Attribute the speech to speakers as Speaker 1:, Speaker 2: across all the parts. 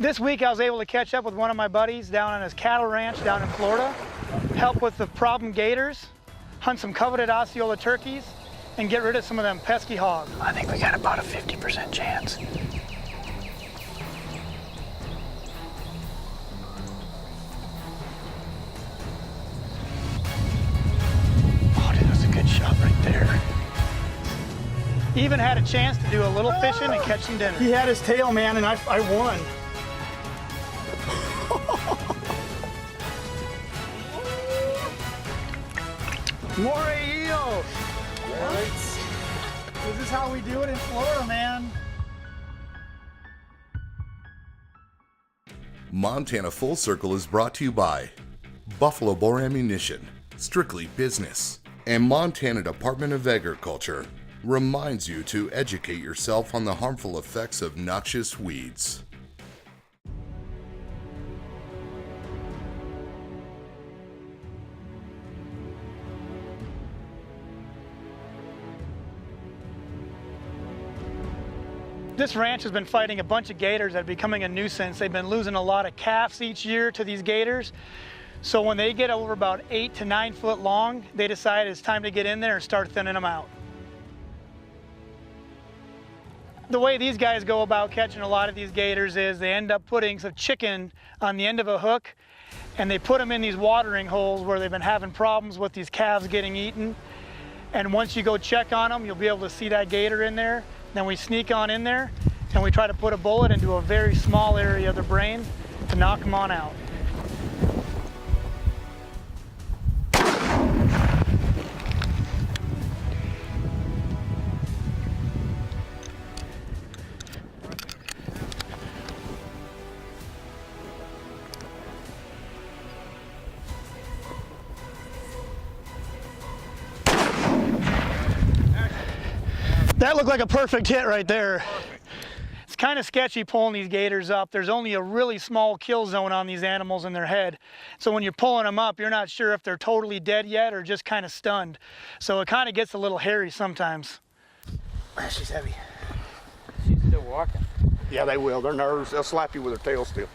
Speaker 1: This week I was able to catch up with one of my buddies down on his cattle ranch down in Florida, help with the problem gators, hunt some coveted Osceola turkeys, and get rid of some of them pesky hogs.
Speaker 2: I think we got about a 50% chance. Oh, dude, that's a good shot right there.
Speaker 1: Even had a chance to do a little fishing and catch some dinner.
Speaker 3: He had his tail, man, and I won. More eel. This is how we do it in Florida, man.
Speaker 4: Montana Full Circle is brought to you by Buffalo Bore Ammunition, strictly business, and Montana Department of Agriculture reminds you to educate yourself on the harmful effects of noxious weeds.
Speaker 1: This ranch has been fighting a bunch of gators that are becoming a nuisance. They've been losing a lot of calves each year to these gators. So when they get over about 8 to 9 foot long, they decide it's time to get in there and start thinning them out. The way these guys go about catching a lot of these gators is they end up putting some chicken on the end of a hook, and they put them in these watering holes where they've been having problems with these calves getting eaten. And once you go check on them, you'll be able to see that gator in there. Then we sneak on in there and we try to put a bullet into a very small area of the brain to knock them on out. That looked like a perfect hit right there. It's kind of sketchy pulling these gators up. There's only a really small kill zone on these animals in their head. So when you're pulling them up, you're not sure if they're totally dead yet or just kind of stunned. So it kind of gets a little hairy sometimes.
Speaker 3: She's heavy.
Speaker 5: She's still walking.
Speaker 3: Yeah, they will. Their nerves, they'll slap you with their tail still.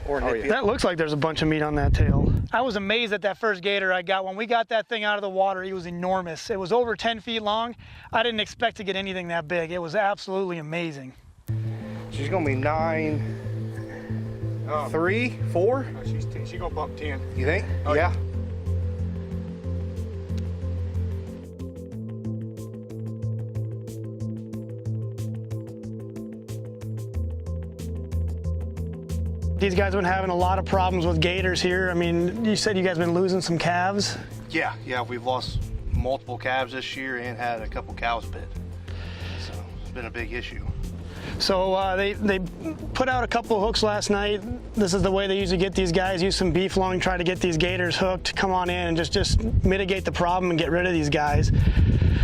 Speaker 5: Or
Speaker 3: yeah.
Speaker 1: That looks like there's a bunch of meat on that tail. I was amazed at that first gator I got. When we got that thing out of the water, he was enormous. It was over 10 feet long. I didn't expect to get anything that big. It was absolutely amazing.
Speaker 5: She's gonna be 9, 3, 4?
Speaker 3: She's gonna bump 10.
Speaker 5: You think?
Speaker 3: Oh,
Speaker 5: yeah.
Speaker 1: These guys have been having a lot of problems with gators here. I mean, you said you guys been losing some calves?
Speaker 5: Yeah, we've lost multiple calves this year and had a couple cows bit. So it's been a big issue.
Speaker 1: So they put out a couple of hooks last night. This is the way they usually get these guys. Use some beef lung, try to get these gators hooked, come on in and just mitigate the problem and get rid of these guys.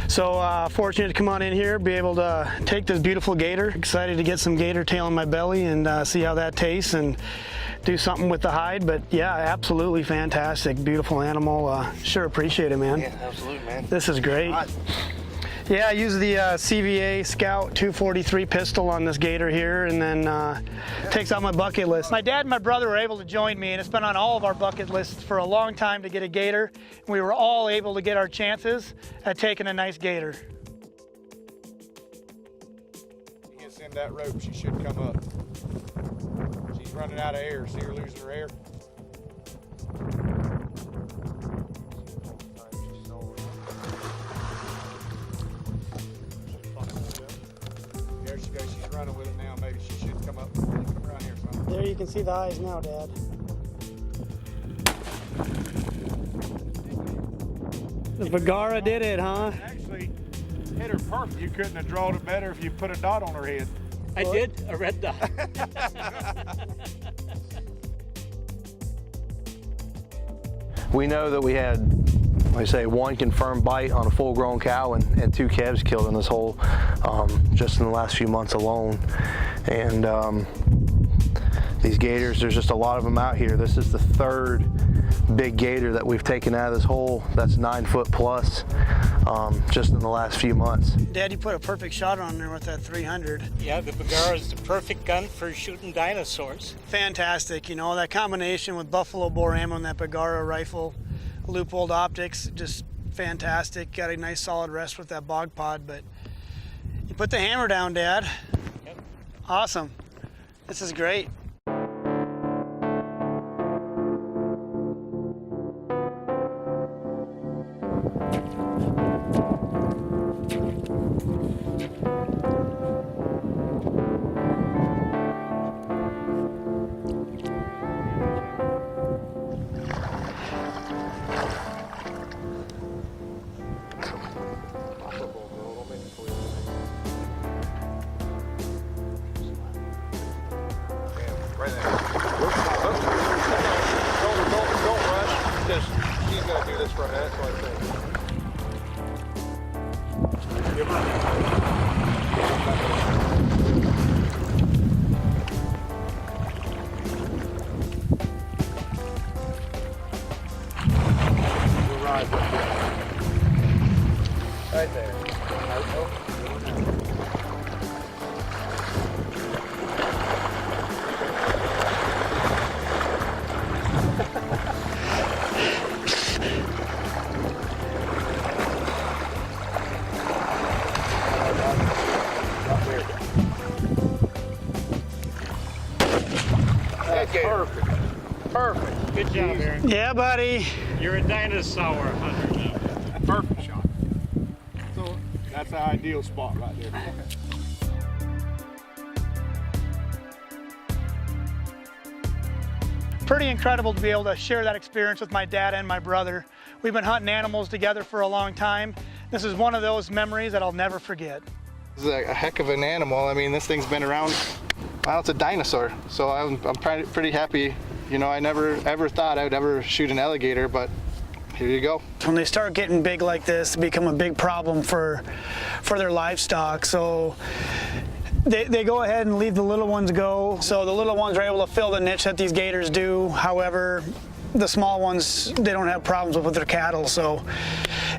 Speaker 1: So fortunate to come on in here, be able to take this beautiful gator. Excited to get some gator tail in my belly and see how that tastes and do something with the hide. But yeah, absolutely fantastic, beautiful animal. Sure appreciate it, man.
Speaker 5: Yeah, absolutely, man.
Speaker 1: This is great. Yeah, I use the CVA Scout 243 pistol on this gator here, and then takes out my bucket list. My dad and my brother were able to join me, and it's been on all of our bucket lists for a long time to get a gator. We were all able to get our chances at taking a nice gator.
Speaker 3: You can send that rope, she should come up. She's running out of air. See her losing her air? There she goes. She's running with it now. Maybe she should come up. Come around here, son.
Speaker 1: There you can see the eyes now, Dad. The Bagara did it, huh?
Speaker 3: Actually, hit her perfect. You couldn't have drawn it better if you put a dot on her head.
Speaker 6: I did, a red dot.
Speaker 5: We know that we had, like I say, 1 confirmed bite on a full-grown cow and 2 calves killed in this hole just in the last few months alone. And These gators, there's just a lot of them out here. This is the third big gator that we've taken out of this hole that's 9 foot plus just in the last few months.
Speaker 1: Dad, you put a perfect shot on there with that 300.
Speaker 6: Yeah, the Bagara is the perfect gun for shooting dinosaurs.
Speaker 1: Fantastic, you know, that combination with buffalo bore ammo and that Bagara rifle, loopholed optics, just fantastic. Got a nice solid rest with that bog pod, but you put the hammer down, Dad.
Speaker 6: Yep.
Speaker 1: Awesome. This is great.
Speaker 3: Right there. Don't rush, because she's going to do this for a minute, so I think. Right there. Perfect. Perfect.
Speaker 6: Good job, Aaron.
Speaker 1: Yeah, buddy.
Speaker 6: You're a dinosaur hunter now.
Speaker 3: Perfect shot. So that's the ideal spot right there.
Speaker 1: Pretty incredible to be able to share that experience with my dad and my brother. We've been hunting animals together for a long time. This is one of those memories that I'll never forget.
Speaker 3: This is a heck of an animal. I mean, this thing's been around, well, it's a dinosaur. So I'm pretty happy. You know, I never ever thought I would ever shoot an alligator, but here you go.
Speaker 1: When they start getting big like this, they become a big problem for their livestock. So they go ahead and leave the little ones go. So the little ones are able to fill the niche that these gators do. However, the small ones, they don't have problems with their cattle. So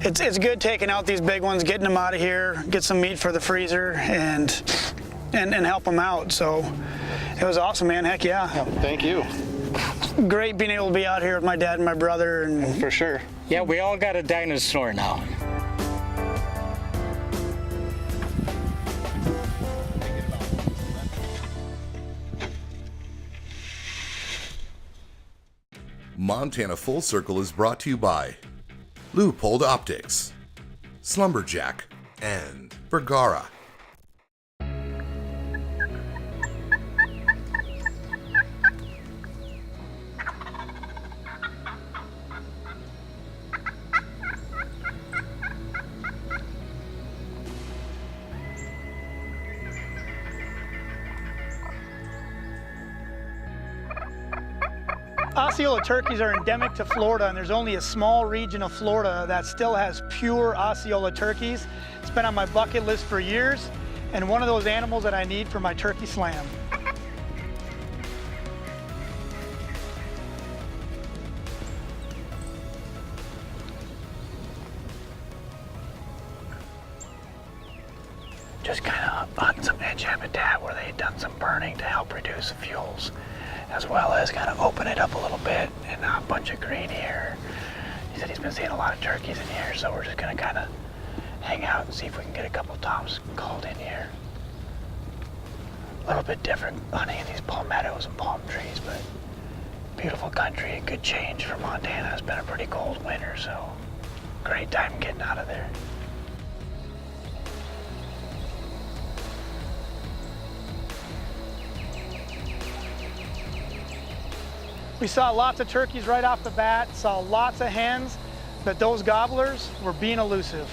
Speaker 1: it's good taking out these big ones, getting them out of here, get some meat for the freezer, and help them out. So it was awesome, man. Heck yeah.
Speaker 3: Thank you.
Speaker 1: Great being able to be out here with my dad and my brother. And
Speaker 3: For sure.
Speaker 6: Yeah, we all got a dinosaur now.
Speaker 4: Montana Full Circle is brought to you by Loopholed Optics, Slumberjack, and Vergara.
Speaker 1: Osceola turkeys are endemic to Florida, and there's only a small region of Florida that still has pure Osceola turkeys. It's been on my bucket list for years, and one of those animals that I need for my turkey slam. Just kind of on some edge habitat where they've done some burning to help reduce the fuels, as well as kind of open it up a little bit, and a bunch of green here. He said he's been seeing a lot of turkeys in here, so we're just gonna kind of hang out and see if we can get a couple toms called in here. A little bit different hunting in these palmettos and palm trees, but beautiful country, a good change for Montana. It's been a pretty cold winter, so great time getting out of there. We saw lots of turkeys right off the bat, saw lots of hens, but those gobblers were being elusive.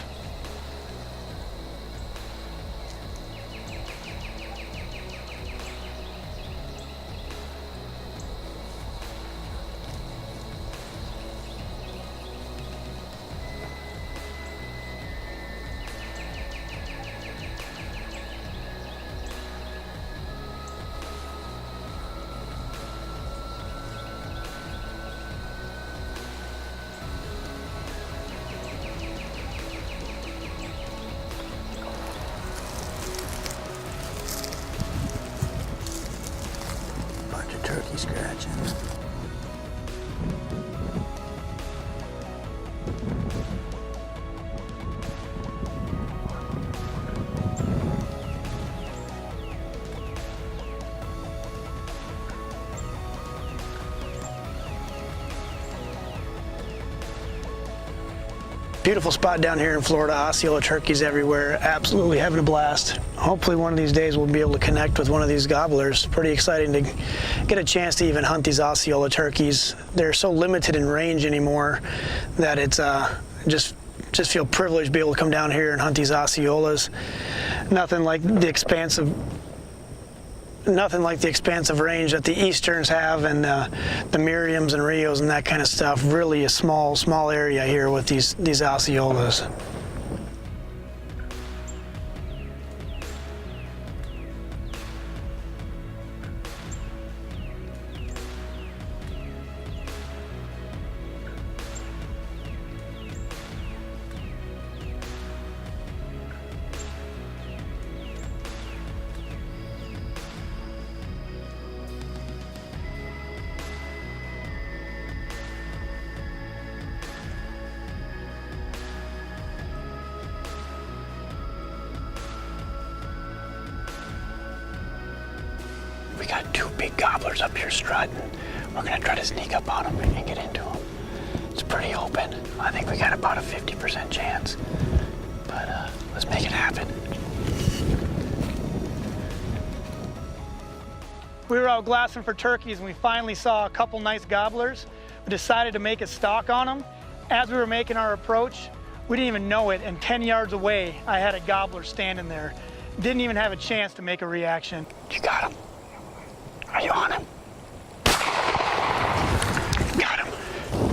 Speaker 2: He's scratching.
Speaker 1: Beautiful spot down here in Florida. Osceola turkeys everywhere. Absolutely having a blast. Hopefully one of these days we'll be able to connect with one of these gobblers. Pretty exciting to get a chance to even hunt these Osceola turkeys. They're so limited in range anymore that it's just feel privileged to be able to come down here and hunt these Osceolas. Nothing like the expanse of range that the Easterns have, and the Miriams and Rios and that kind of stuff. Really a small area here with these Osceolas. We got two big gobblers up here strutting. We're gonna try to sneak up on them and get into them. It's pretty open. I think we got about a 50% chance, but let's make it happen. We were out glassing for turkeys and we finally saw a couple nice gobblers. We decided to make a stalk on them. As we were making our approach, we didn't even know it, and 10 yards away, I had a gobbler standing there. Didn't even have a chance to make a reaction. You got him. Are you on him? Got him.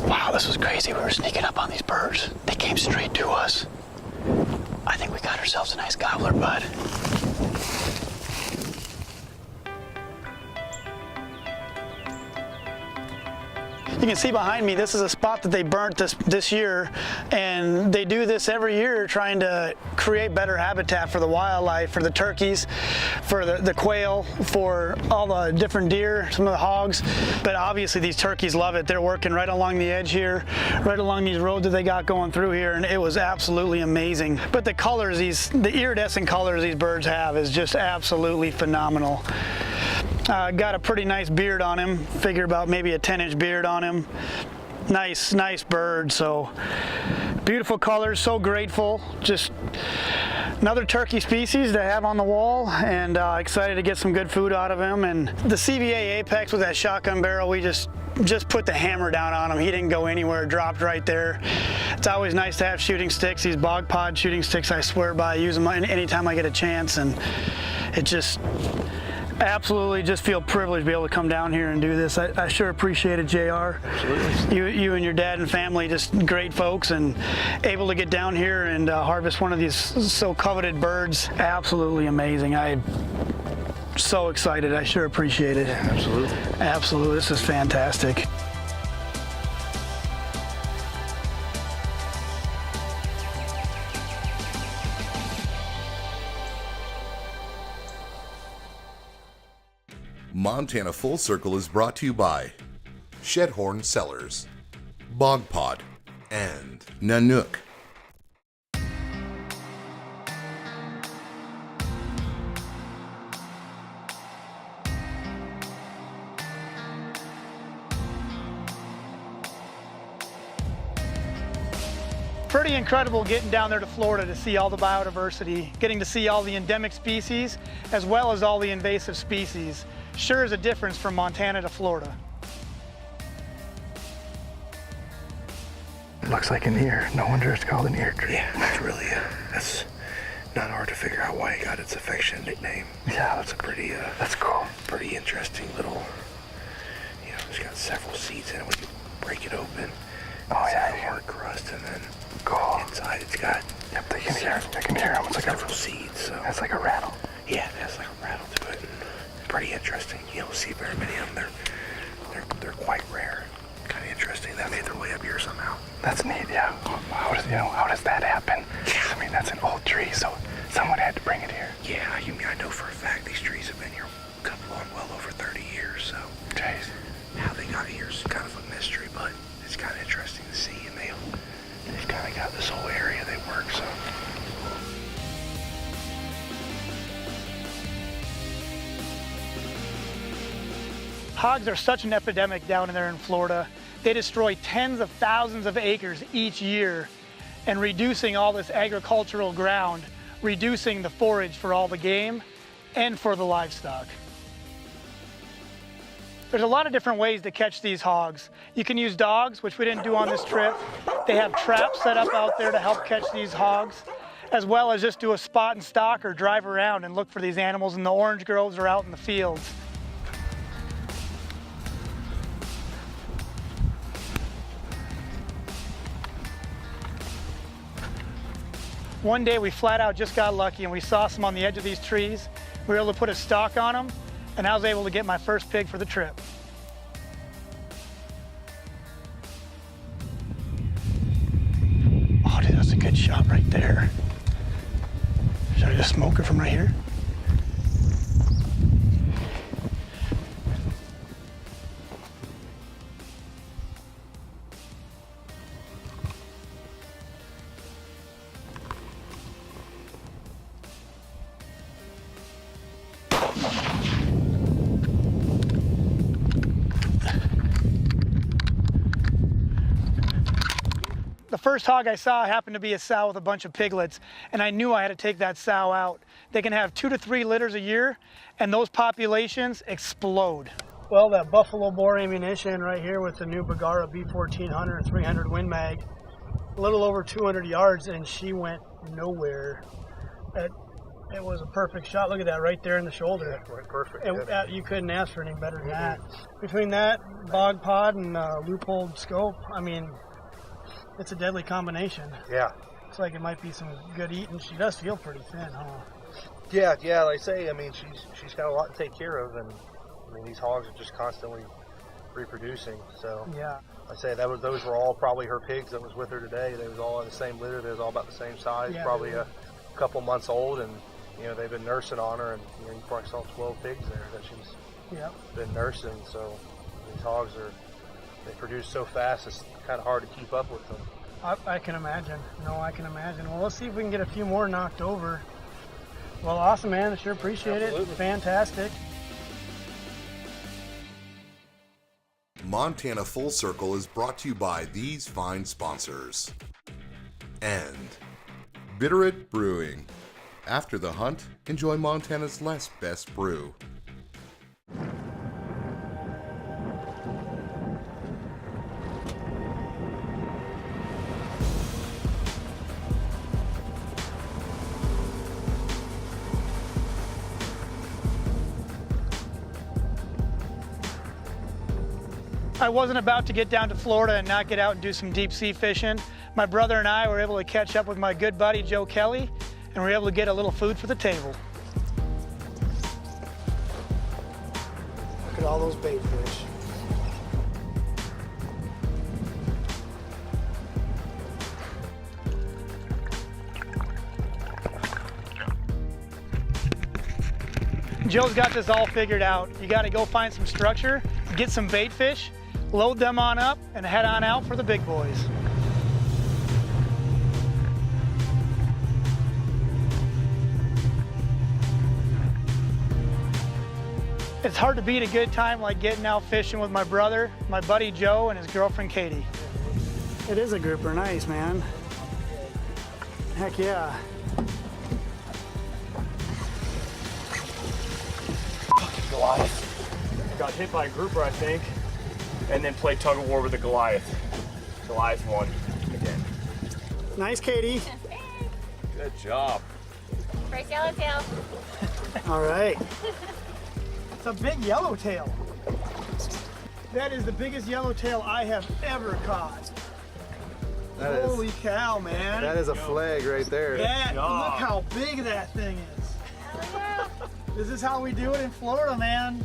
Speaker 1: Wow, this was crazy. We were sneaking up on these birds. They came straight to us. I think we got ourselves a nice gobbler, bud. You can see behind me, this is a spot that they burnt this year, and they do this every year trying to create better habitat for the wildlife, for the turkeys, for the quail, for all the different deer, some of the hogs. But obviously these turkeys love it. They're working right along the edge here, right along these roads that they got going through here, and it was absolutely amazing. But the colors, the iridescent colors these birds have is just absolutely phenomenal. Got a pretty nice beard on him. Figure about maybe a 10-inch beard on him. Nice bird. So beautiful colors. So grateful. Just another turkey species to have on the wall, and excited to get some good food out of him. And the CVA Apex with that shotgun barrel, we just put the hammer down on him. He didn't go anywhere. Dropped right there. It's always nice to have shooting sticks. These bog pod shooting sticks, I swear by. I use them anytime I get a chance, and it just absolutely just feel privileged to be able to come down here and do this. I sure appreciate it, JR. Absolutely. You and your dad and family, just great folks, and able to get down here and harvest one of these so coveted birds. Absolutely amazing. I'm so excited. I sure appreciate it.
Speaker 5: Yeah, absolutely.
Speaker 1: Absolutely. This is fantastic.
Speaker 4: Montana Full Circle is brought to you by Shedhorn Cellars, Bog Pod, and Nanook.
Speaker 1: Pretty incredible getting down there to Florida to see all the biodiversity, getting to see all the endemic species as well as all the invasive species. Sure is a difference from Montana to Florida.
Speaker 5: Looks like an ear. No wonder it's called an ear tree.
Speaker 2: Yeah, that's not hard to figure out why it got its affectionate nickname.
Speaker 5: Yeah, that's
Speaker 2: Pretty,
Speaker 5: that's cool.
Speaker 2: pretty interesting little, it's got several seeds in it when you break it open.
Speaker 5: Oh
Speaker 2: It's
Speaker 5: yeah,
Speaker 2: got a hard crust, and then
Speaker 5: cool.
Speaker 2: inside it's got
Speaker 5: Yep, they can hear them. It's like
Speaker 2: several seeds, so
Speaker 5: That's like a rattle.
Speaker 2: yeah, it has like a rattle to it. And pretty interesting. You don't see very many of them. They're quite rare. Kind of interesting. That made their way up here somehow.
Speaker 5: That's neat, yeah. How does that happen? I mean, that's an old tree, so someone had to bring it here.
Speaker 2: Yeah, I know for a fact these trees have been here going well over 30 years. So guys, how they got here is kind of a mystery, but it's kind of interesting to see, and they've kind of got this whole area they work, so.
Speaker 1: Hogs are such an epidemic down there in Florida. They destroy tens of thousands of acres each year, and reducing all this agricultural ground, reducing the forage for all the game and for the livestock. There's a lot of different ways to catch these hogs. You can use dogs, which we didn't do on this trip. They have traps set up out there to help catch these hogs, as well as just do a spot and stock or drive around and look for these animals in the orange groves or out in the fields. One day we flat out just got lucky and we saw some on the edge of these trees. We were able to put a stalk on them, and I was able to get my first pig for the trip. Oh, dude, that's a good shot right there. Should I just smoke her from right here? The first hog I saw happened to be a sow with a bunch of piglets, and I knew I had to take that sow out. They can have 2 to 3 litters a year, and those populations explode. Well, that buffalo bore ammunition right here with the new Bagara B1400 300 Win Mag, a little over 200 yards, and she went nowhere. It was a perfect shot. Look at that right there in the shoulder.
Speaker 2: Right, perfect.
Speaker 1: You couldn't ask for any better than that. Between that, bog pod, and loophole scope, I mean, it's a deadly combination.
Speaker 2: Yeah.
Speaker 1: Looks like it might be some good eating. She does feel pretty thin, huh?
Speaker 7: Yeah, like I say, I mean, she's got a lot to take care of, and I mean, these hogs are just constantly reproducing. So
Speaker 1: Yeah.
Speaker 7: I say those were all probably her pigs that was with her today. They was all in the same litter. They was all about the same size,
Speaker 1: Yeah,
Speaker 7: probably a couple months old, and you know they've been nursing on her, and you know you probably saw 12 pigs there that she's been nursing. So these hogs they produce so fast, it's kind of hard to keep up with them.
Speaker 1: I can imagine. No, I can imagine. Well, let's see if we can get a few more knocked over. Well, awesome, man. I sure appreciate it. Fantastic.
Speaker 4: Montana Full Circle is brought to you by these fine sponsors. And Bitterroot Brewing. After the hunt, enjoy Montana's best brew.
Speaker 1: I wasn't about to get down to Florida and not get out and do some deep sea fishing. My brother and I were able to catch up with my good buddy Joe Kelly, and we were able to get a little food for the table. Look at all those bait fish. Joe's got this all figured out. You got to go find some structure, get some bait fish, load them on up, and head on out for the big boys. It's hard to beat a good time like getting out fishing with my brother, my buddy Joe, and his girlfriend Katie. It is a grouper, nice, man. Heck yeah.
Speaker 8: Goliath. Got hit by a grouper, I think, and then played tug of war with a Goliath. Goliath won again.
Speaker 1: Nice, Katie.
Speaker 8: Good job.
Speaker 9: First yellowtail.
Speaker 1: All right. It's a big yellowtail. That is the biggest yellowtail I have ever caught. Holy cow, man.
Speaker 3: That is a flag right there.
Speaker 1: Look how big that thing is. This is how we do it in Florida, man.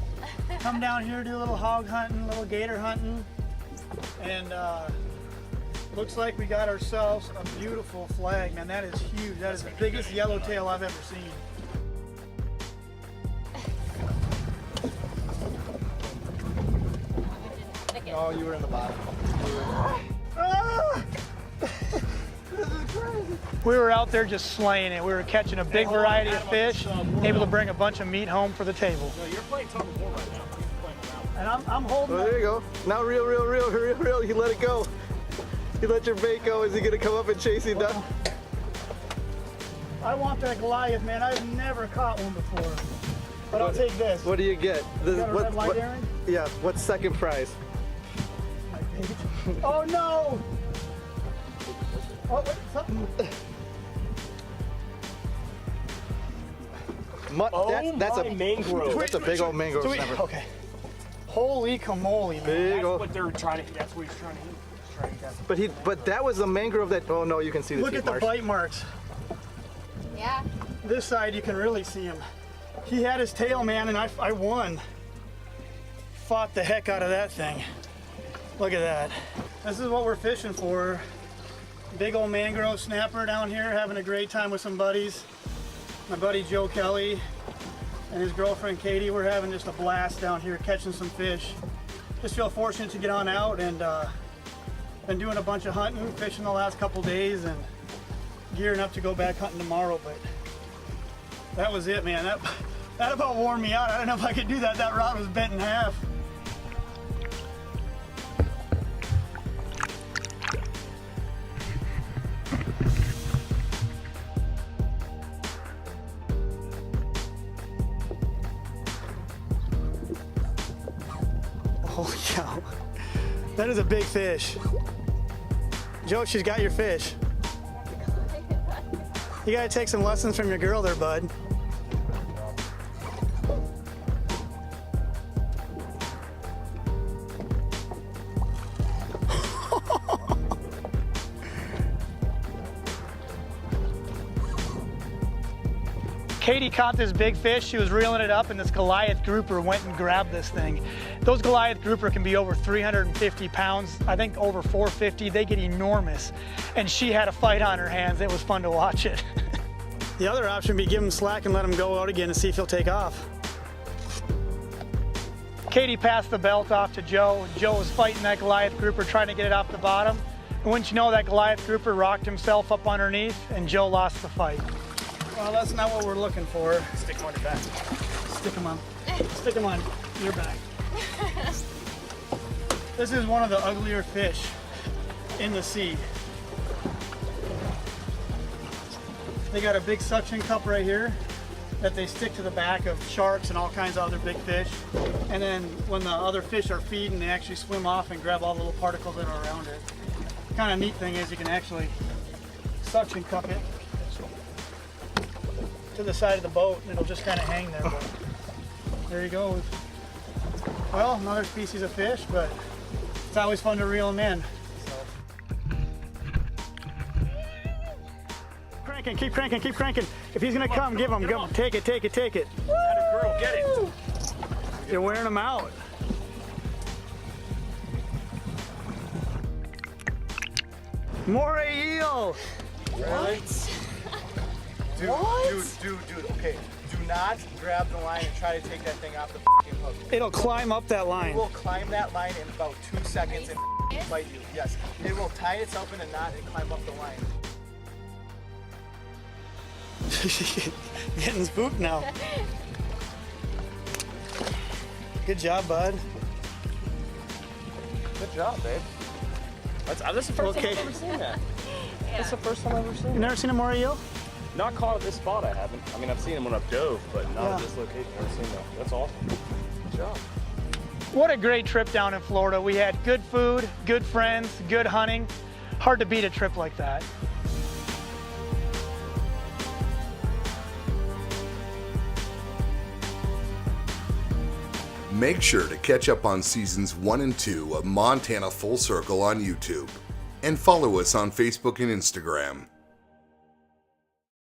Speaker 1: Come down here, do a little hog hunting, a little gator hunting, and looks like we got ourselves a beautiful flag, man. That is huge. That is the biggest yellowtail I've ever seen.
Speaker 9: second.
Speaker 3: Oh, you were in the bottom.
Speaker 1: We were out there just slaying it. We were catching a big variety of fish, able to bring a bunch of meat home for the table.
Speaker 8: No, you're playing tug of war right now. You're playing around.
Speaker 1: And I'm holding
Speaker 3: Oh, there you go. Now reel. You let it go. You let your bait go. Is he gonna come up and chase you down?
Speaker 1: I want that Goliath, man. I've never caught one before. But I'll take this.
Speaker 3: What do you get?
Speaker 1: You got a red light, Aaron?
Speaker 3: Yeah. What's second prize?
Speaker 1: Oh no! Oh wait, something.
Speaker 3: That's a
Speaker 8: mangrove.
Speaker 3: That's a big old mangrove snapper.
Speaker 1: Okay. Holy camole, man.
Speaker 3: Big
Speaker 8: That's
Speaker 3: old.
Speaker 8: what they're trying to. That's what he's trying to eat. He's trying to catch.
Speaker 3: But that was the mangrove that. Oh no, you can see the
Speaker 1: Look
Speaker 3: teeth
Speaker 1: at the
Speaker 3: marks.
Speaker 1: bite marks.
Speaker 9: Yeah.
Speaker 1: This side you can really see him. He had his tail, man, and I won. Fought the heck out of that thing. Look at that. This is what we're fishing for. Big old mangrove snapper down here, having a great time with some buddies. My buddy Joe Kelly and his girlfriend Katie, we're having just a blast down here catching some fish. Just feel fortunate to get on out, and been doing a bunch of hunting, fishing the last couple days, and gearing up to go back hunting tomorrow. But that was it, man. That about wore me out. I don't know if I could do that. That rod was bent in half. Holy cow. That is a big fish. Joe, she's got your fish. You gotta take some lessons from your girl there, bud. Katie caught this big fish. She was reeling it up, and this Goliath grouper went and grabbed this thing. Those Goliath grouper can be over 350 pounds, I think over 450. They get enormous. And she had a fight on her hands. It was fun to watch it. The other option would be give him slack and let him go out again and see if he'll take off. Katie passed the belt off to Joe. Joe was fighting that Goliath grouper, trying to get it off the bottom. And wouldn't you know, that Goliath grouper rocked himself up underneath, and Joe lost the fight. Well, that's not what we're looking for.
Speaker 8: Stick him on your back.
Speaker 1: Stick him on. Stick him on your back. This is one of the uglier fish in the sea. They got a big suction cup right here that they stick to the back of sharks and all kinds of other big fish. And then when the other fish are feeding, they actually swim off and grab all the little particles that are around it. Kind of neat thing is you can actually suction cup it to the side of the boat, and it'll just kind of hang there. But there you go. Well, another species of fish, but it's always fun to reel them in. Cranking, keep cranking, keep cranking. If he's gonna come, give him. Take it, take it, take it.
Speaker 8: Atta girl, get it.
Speaker 1: You're wearing them out. More eel.
Speaker 3: What? Dude, okay. Do not grab the line and try to take that thing off the f***ing hook.
Speaker 1: It'll climb up that
Speaker 3: It
Speaker 1: line.
Speaker 3: will climb that line in about 2 seconds and bite you. Yes. It will tie itself in a knot and climb up the line.
Speaker 1: Getting spooked now. Good job, bud.
Speaker 8: Good job, babe. That's the first
Speaker 1: Okay.
Speaker 8: time I've ever seen that.
Speaker 9: Yeah.
Speaker 8: That's the first time I've ever seen
Speaker 1: You never seen a more eel?
Speaker 8: Not caught at this spot, I haven't. I mean, I've seen them when I've dove, but not
Speaker 1: Yeah.
Speaker 8: at this location. I've never seen that. That's awesome. Good job.
Speaker 1: What a great trip down in Florida. We had good food, good friends, good hunting. Hard to beat a trip like that.
Speaker 4: Make sure to catch up on seasons 1 and 2 of Montana Full Circle on YouTube, and follow us on Facebook and Instagram.